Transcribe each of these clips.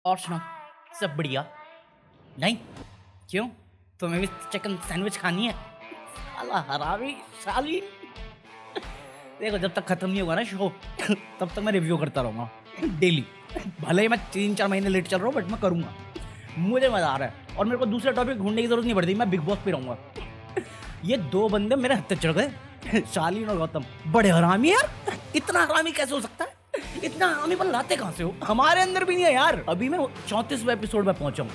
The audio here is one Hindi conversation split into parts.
और सुना, सब बढ़िया? नहीं क्यों, तुम्हें भी चिकन सैंडविच खानी है? साला हरामी साली। देखो जब तक खत्म नहीं होगा ना शो तब तक मैं रिव्यू करता रहूँगा डेली। भले ही मैं 3-4 महीने लेट चल रहा हूँ बट मैं करूँगा, मुझे मजा आ रहा है और मेरे को दूसरा टॉपिक ढूंढने की जरूरत नहीं पड़ती, मैं बिग बॉस पे रहूँगा। ये दो बंदे मेरे हत्थे चढ़ गए, शालीन और गौतम। बड़े हरामी यार, इतना हरामी कैसे हो सकता है? इतना हरामी पर लाते कहाँ से हो? हमारे अंदर भी नहीं है यार। अभी मैं 34वें एपिसोड में पहुंचा हूँ।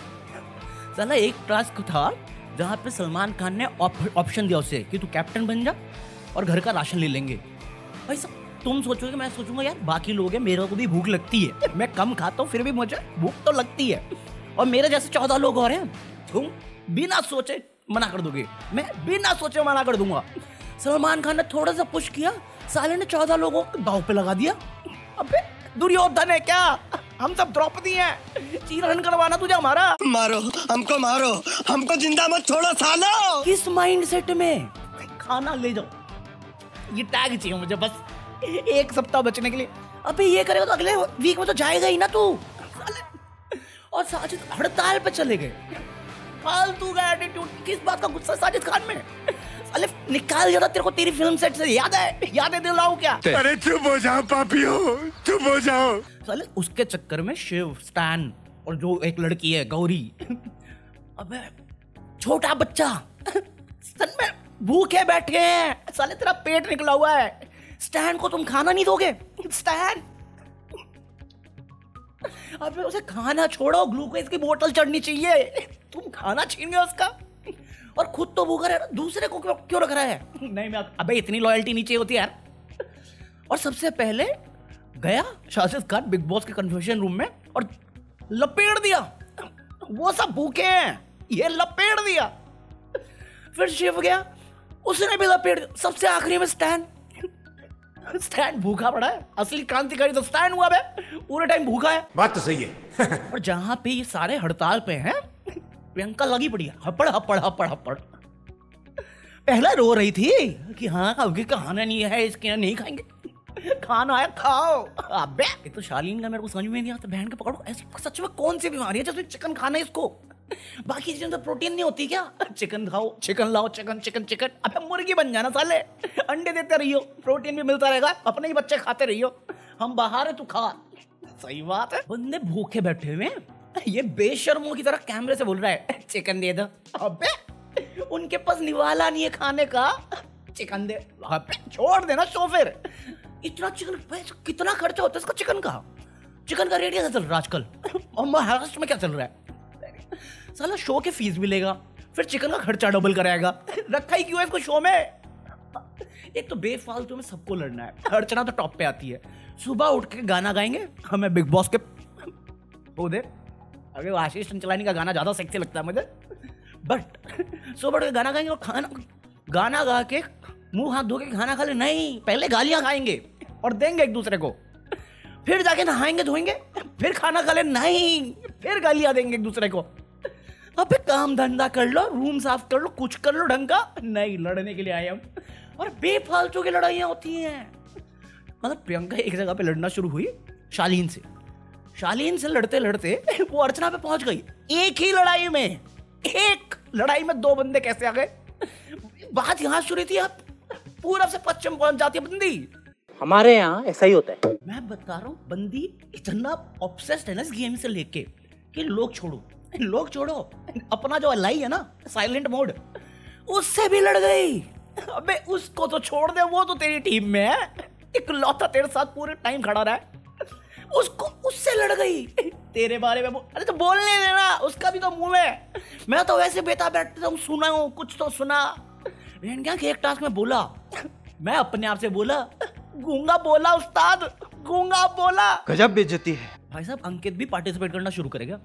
साला एक टास्क था जहाँ पे सलमान खान ने ऑप्शन दिया उसे कि तू कैप्टन बन जा और घर का राशन ले लेंगे। भाई सब तुम सोचोगे, मैं सोचूंगा यार बाकी लोग हैं, मेरे को भी भूख लगती है, मैं कम खाता हूँ फिर भी मुझे भूख तो लगती है, और मेरे जैसे 14 लोग और हैं। तुम बिना सोचे मना कर दोगे, मैं बिना सोचे मना कर दूंगा। सलमान खान ने थोड़ा सा पुश किया, साले ने 14 लोगों को दाव पे लगा दिया। अबे दुर्योधन है क्या? हम सब द्रौपदी हैं, चीरहरण करवाना तुझे हमारा। मारो हमको, हमको जिंदा मत छोड़ो सालो। किस माइंडसेट में? खाना ले जाओ, ये टैग चाहिए मुझे बस 1 सप्ताह बचने के लिए। अबे ये करेगा तो अगले वीक में तो जाएगा ही ना तू। और साजिद हड़ताल पे चले गए, फालतू का एटीट्यूड। किस बात का गुस्सा साजिद खान में? साले निकाल दिया था तेरे को तेरी फिल्म सेट से, याद है दिलाऊं क्या? अरे चुप हो जाओ पापियो, चुप हो जाओ। साले उसके चक्कर में शिव, स्टैन और जो एक लड़की है गौरी, अबे छोटा बच्चा सन में भूखे बैठे हैं। साले तेरा पेट निकला हुआ है, स्टैन को तुम खाना नहीं दोगे? स्टैन अबे उसे खाना छोड़ो, ग्लूकोज की बोतल चढ़नी चाहिए, तुम खाना छीन गए उसका। और खुद तो भूखा रहे, दूसरे को क्यों रख रहा है? नहीं मैं, अबे इतनी लॉयल्टी नीचे होती है यार। और सबसे पहले गया शाहिद खान बिग बॉस के कन्फ्यूजन रूम में और लपेट दिया, वो सब भूखे हैं, ये लपेट दिया। फिर शिव गया, उसने भी लपेट दिया। सबसे आखिरी में स्टैन भूखा पड़ा है। असली क्रांतिकारी तो स्टैन हुआ बे, पूरे टाइम भूखा है। बात तो सही है। और जहां पे ये सारे हड़ताल पे हैं, प्रियंका लगी पड़ी है हपड़ हपड़ हपड़ हपड़। पहले रो रही थी कि हाँ अभी खाना नहीं है, इसके यहाँ नहीं खाएंगे, खाना है खाओ। अबे ये तो शालीन का मेरे को समझ में नहीं आता, बहन के पकड़ो। ऐसी सच में कौन सी बीमारी है जिसमें चिकन खाना है इसको? बाकी चीजें तो प्रोटीन नहीं होती क्या? चिकन खाओ, चिकन लाओ, चिकन चिकन चिकन। अबे मुर्गी बन जाना साले, अंडे देते रहियो, प्रोटीन भी मिलता रहेगा, अपने ही बच्चे खाते रहियो। हम बाहर है तू खा। सही बात है, बंदे भूखे बैठे हुए हैं, ये बेशर्मों की तरह कैमरे से बोल रहा है चिकन दे दो। अबे उनके पास निवाला नहीं है खाने का, चिकन दे। अबे छोड़ देना शो फिर। इतना चिकन, कितना खर्चा होता है इसका चिकन का? चिकन का रेट क्या चल रहा है आजकल, और महाराष्ट्र में क्या चल रहा है? साला शो के फीस भी लेगा, फिर चिकन का खर्चा डबल कराएगा। रखा ही क्यों है इसको शो में? एक तो बेफालतू में सबको लड़ना है, अर्चना तो टॉप पे आती है। सुबह उठ के गाना गाएंगे, हमें बिग बॉस के वो दे। अरे आशीष चंचलानी का गाना ज्यादा सेक्सी लगता है मुझे, बट सुबह उठ के गाना गाएंगे और गाना गा के मुंह हाथ धो के खाना खा ले। नहीं, पहले गालियां खाएंगे और देंगे एक दूसरे को, फिर जाके नहाएंगे धोएंगे, फिर खाना खा ले। नहीं, फिर गालियां देंगे एक दूसरे को। अबे काम धंधा कर लो, रूम साफ कर लो, कुछ कर लो ढंग का। नहीं, लड़ने के लिए आए हम, और बेफालतू की लड़ाइयां होती हैं। मतलब प्रियंका एक जगह पे लड़ना शुरू हुई शालीन से लड़ते लड़ते वो अर्चना पे पहुंच गई। एक ही लड़ाई में, एक लड़ाई में 2 बंदे कैसे आ गए? बात यहां शुरू थी, अब पूरब से पश्चिम पहुंच जाती है बंदी। हमारे यहाँ ऐसा ही होता है। मैं बता रहा हूँ, बंदी इतना ऑब्सेस्ड है ना इस गेम से लेके कि लोग छोड़ो, अपना जो अलाई है ना साइलेंट मोड, उससे भी लड़ गई। अबे उसको तो छोड़ दे, वो तो तेरी टीम में है, इकलौता तेरे साथ पूरे टाइम खड़ा रहा है, उससे लड़ गई। तेरे बारे में अरे तो बोलने देना, उसका भी तो मुंह है। मैं तो वैसे बेटा बैठता हूँ, सुना हूँ कुछ तो सुना। क्या कि एक टास्क में बोला, मैं अपने आप से बोला, गूंगा बोला उस्ताद, गूंगा बोला। गजब बेइज्जती है। भाई साहब अंकित भी पार्टिसिपेट करना शुरू करेगा।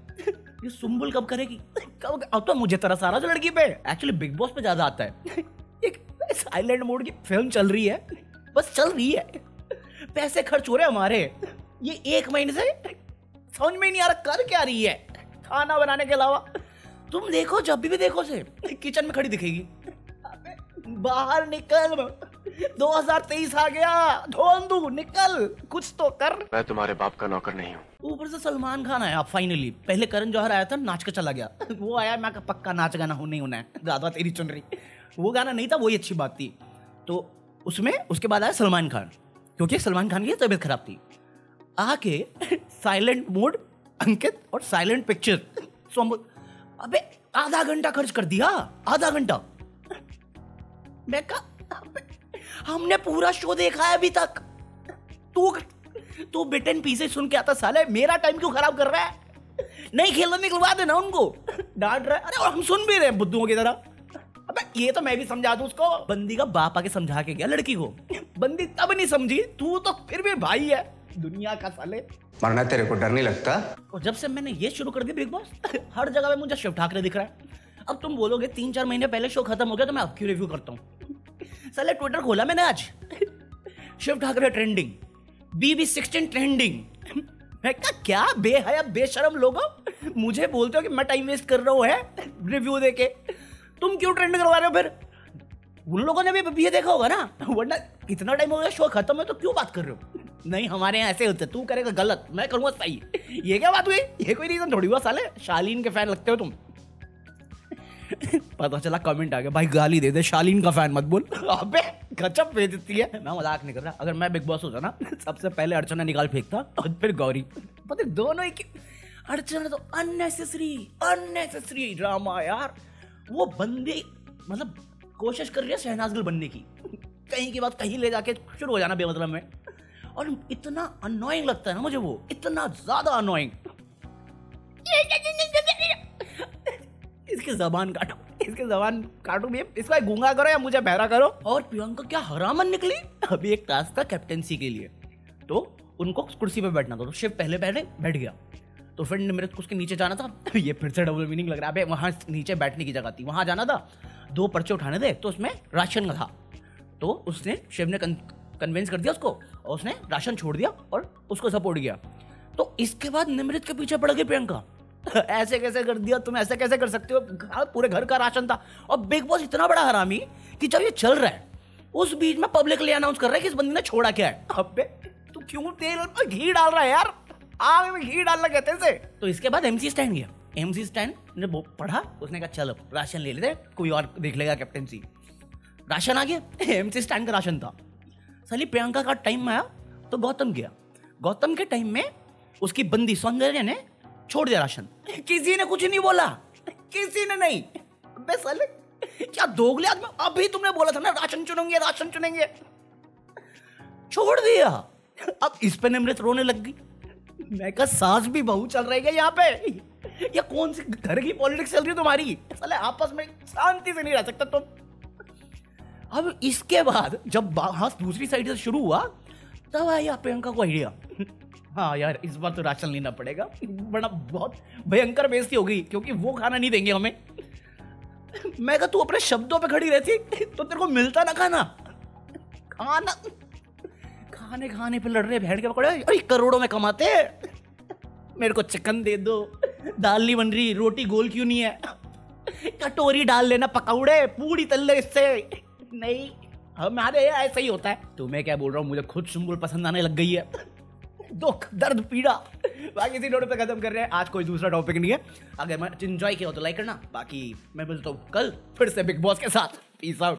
ये सुम्बुल कब करेगी? अब तो मुझे तरस आ रहा है लड़की पे। एक्चुअली बिग बॉस पे ज्यादा आता है। एक साइलेंट मोड की फिल्म चल रही है, बस चल रही है, पैसे खर्च हो रहे हमारे। ये 1 महीने से समझ में नहीं आ रहा कर क्या रही है खाना बनाने के अलावा। तुम देखो, जब भी देखो से किचन में खड़ी दिखेगी। बाहर निकल, 2023 आ गया, धोंधू निकल, कुछ तो कर। मैं तुम्हारे बाप का नौकर नहीं हूँ। ऊपर से सलमान खान आया फाइनली। पहले करण जौहर आया था, नाच के चला गया। वो आया, मैं पक्का नाच गाना होने होना है, दादा तेरी चुन रही, वो गाना नहीं था, वही अच्छी बात थी। तो उसमें उसके बाद आया सलमान खान, क्योंकि सलमान खान की तबीयत खराब थी। आके साइलेंट मोड अंकित और साइलेंट पिक्चर, अबे आधा घंटा खर्च कर दिया, आधा घंटा। मैं कहा हमने पूरा शो देखा है अभी तक, तू बिट एंड पीसेस सुन के आता, साले मेरा टाइम क्यों खराब कर रहा है? नहीं खेलना निकलवा देना उनको, डांट रहा है। अरे और हम सुन भी रहे हैं बुद्धुओं की तरह। अबे ये तो मैं भी समझा दूं उसको। बंदी का बाप आके समझा के गया लड़की को, बंदी तब नहीं समझी, तू तो फिर भी भाई है दुनिया का साले। मरना तेरे को डर नहीं लगता? और जब से मैंने ये शुरू कर दिया बिग बॉस, हर जगह पे मुझे शिव ठाकरे दिख रहा है। अब तुम बोलोगे 3-4 महीने पहले शो खत्म हो गया तो मैं अब क्यों रिव्यू करता हूँ? साले ट्विटर खोला मैंने आज, Shiv Thackeray trending, BB16 trending. मैं क्या बेहया बेशरम लोगो, मुझे बोलते हो कि मैं टाइम वेस्ट कर रहा हूँ है रिव्यू देके, तुम क्यों ट्रेंड करवा रहे हो? फिर उन लोगों ने भी ये देखा होगा ना, वरना इतना टाइम हो गया शो खत्म है तो क्यों बात कर रहे हो? नहीं हमारे यहाँ ऐसे होते, तू करेगा गलत, मैं करूंगा सही। ये क्या बात हुई? ये कोई रीजन थोड़ी हुआ साले, शालीन के फैन लगते हो तुम। पता चला कमेंट आ गया, भाई गाली दे दे, शालीन का फैन मत बोल। अबे गजब बेइज्जती है। मैं मजाक नहीं कर रहा, अगर मैं बिग बॉस होता ना, सबसे पहले अर्चना निकाल फेंकता और फिर गौरी। पता दोनों ही, अर्चना तो अननेसेसरी ड्रामा यार। वो बंदी मतलब कोशिश कर रही है शहनाज गिल बनने की, कहीं की बात कहीं ले जाके शुरू हो जाना बेमतलब में, और इतना अनोइंग लगता है ना मुझे वो, इतना ज्यादा अनोइंग। इसकी जबान काटो भी, इसको गूंगा करो या मुझे बहरा करो। और प्रियंका क्या हरामन निकली। अभी एक टास्क था कैप्टेंसी के लिए, तो उनको कुर्सी पे बैठना था, तो शिव पहले बैठ गया, तो फिर निमृत को उसके नीचे जाना था। ये फिर से डबल मीनिंग लग रहा है, वहां नीचे बैठने की जगह थी, वहां जाना था, 2 पर्चे उठाने थे, तो उसमें राशन का था, तो उसने शिव ने कन्विंस कर दिया उसको, और उसने राशन छोड़ दिया और उसको सपोर्ट किया। तो इसके बाद निमृत के पीछे पड़ गई प्रियंका। ऐसे कैसे कर दिया तुम, ऐसे कैसे कर सकते हो? पूरे घर का राशन था। और बिग बॉस इतना बड़ा हरामी कि जब ये चल रहा है उस बीच में पब्लिकली अनाउंस कर रहा है कि इस बंदी ने छोड़ा क्या है। अबे तू क्यों तेल में घी डाल रहा है यार, आग में घी डालना कहते हैं इसे। तो इसके बाद MC स्टैंड गया, MC स्टैंड ने पढ़ा, उसने कहा चलो राशन ले लेते, कोई और देख लेगा कैप्टेंसी। राशन आ गया, MC स्टैंड का राशन था। साली प्रियंका का टाइम आया तो गौतम गया, गौतम के टाइम में उसकी बंदी सौंदर्य ने छोड़ दिया राशन। किसी ने कुछ नहीं बोला, किसी ने नहीं। अबे साले क्या दोगले आदमी, अभी तुमने बोला था ना राशन चुनेंगे, छोड़ दिया। अब इस पे निमृत रोने लग गई। मैं कहा सास भी बहू चल रही है यहाँ पे, या कौन सी घर की पॉलिटिक्स चल रही है तुम्हारी? साले आपस में शांति से नहीं रह सकता तुम। अब इसके बाद जब बहस दूसरी साइड से शुरू हुआ, तब आया प्रियंका को आइडिया, हाँ यार इस बार तो राशन लेना पड़ेगा, बड़ा बहुत भयंकर बेइज्जती हो गई क्योंकि वो खाना नहीं देंगे हमें। मैं कहा तू अपने शब्दों पे खड़ी रहती तो तेरे को मिलता ना खाना खाने पे लड़ रहे भेड़ के पकड़े, अरे करोड़ों में कमाते हैं। मेरे को चिकन दे दो, दाल नहीं बन रही, रोटी गोल क्यों नहीं है, कटोरी डाल लेना, पकौड़े पूरी तल ले इससे। नहीं हमारे ऐसा ही होता है। तो मैं क्या बोल रहा हूँ, मुझे खुद सुम्बुल पसंद आने लग गई है, दुख दर्द पीड़ा। बाकी इसी नोट पे खत्म कर रहे हैं, आज कोई दूसरा टॉपिक नहीं है। अगर मैं एंजॉय किया हो तो लाइक करना, बाकी मैं बोलता हूँ कल फिर से बिग बॉस के साथ। Peace out.